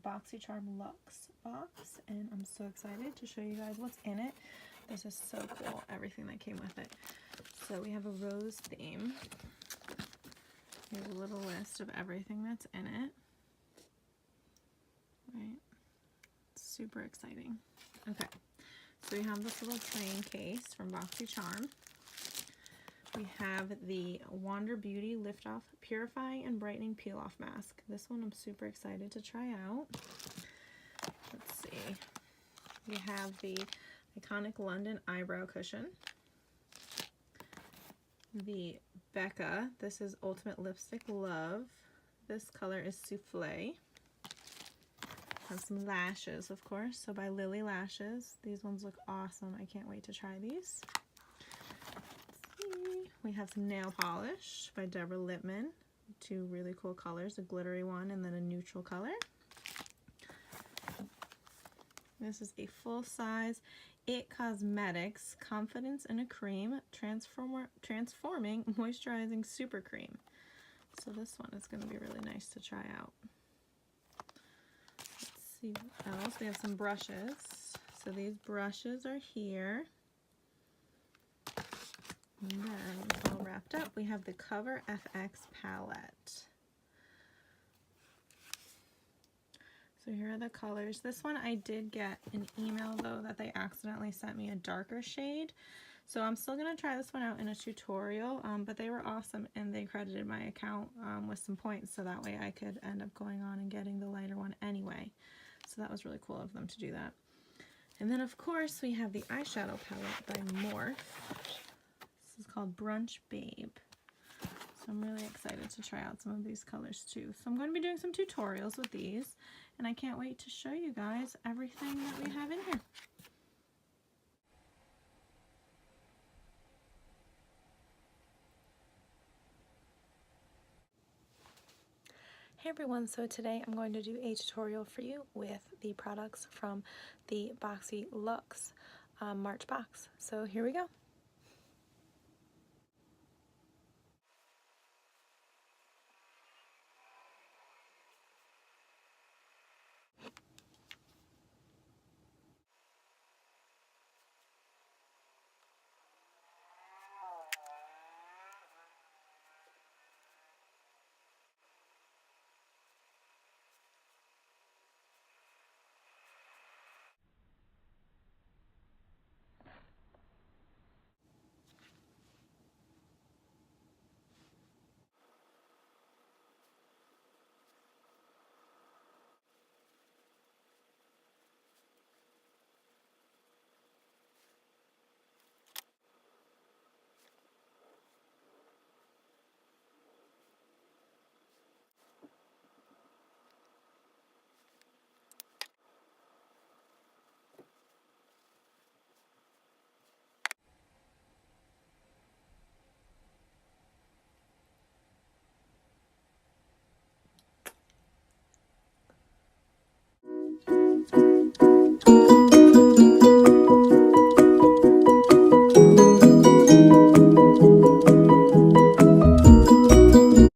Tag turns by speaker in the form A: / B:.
A: BoxyCharm Luxe box, and I'm so excited to show you guys what's in it. This is so cool, everything that came with it. So we have a rose theme. Here's a little list of everything that's in it. Right, super exciting. Okay, so we have this little train case from BoxyCharm. We have the Wander Beauty Lift Off Purifying and Brightening Peel Off Mask. This one I'm super excited to try out. Let's see. We have the iconic London Eyebrow Cushion. The BECCA. This is Ultimate Lipstick Love. This color is Souffle. Has some lashes, of course, so by Lilly Lashes. These ones look awesome. I can't wait to try these. We have some nail polish by Deborah Lippmann. Two really cool colors, a glittery one and then a neutral color. This is a full-size It Cosmetics Confidence in a Cream Transforming Moisturizing Super Cream. So this one is going to be really nice to try out. Let's see what else. We have some brushes. So these brushes are here. And then all wrapped up, we have the Cover FX palette. So here are the colors. This one I did get an email though that they accidentally sent me a darker shade. So I'm still gonna try this one out in a tutorial, but they were awesome and they credited my account with some points so that way I could end up going on and getting the lighter one anyway. So that was really cool of them to do that. And then of course we have the eyeshadow palette by MORPHE. This is called Brunch Babe. So I'm really excited to try out some of these colors too. So I'm going to be doing some tutorials with these, and I can't wait to show you guys everything that we have in here. Hey everyone, so today I'm going to do a tutorial for you with the products from the BoxyLuxe March box. So here we go.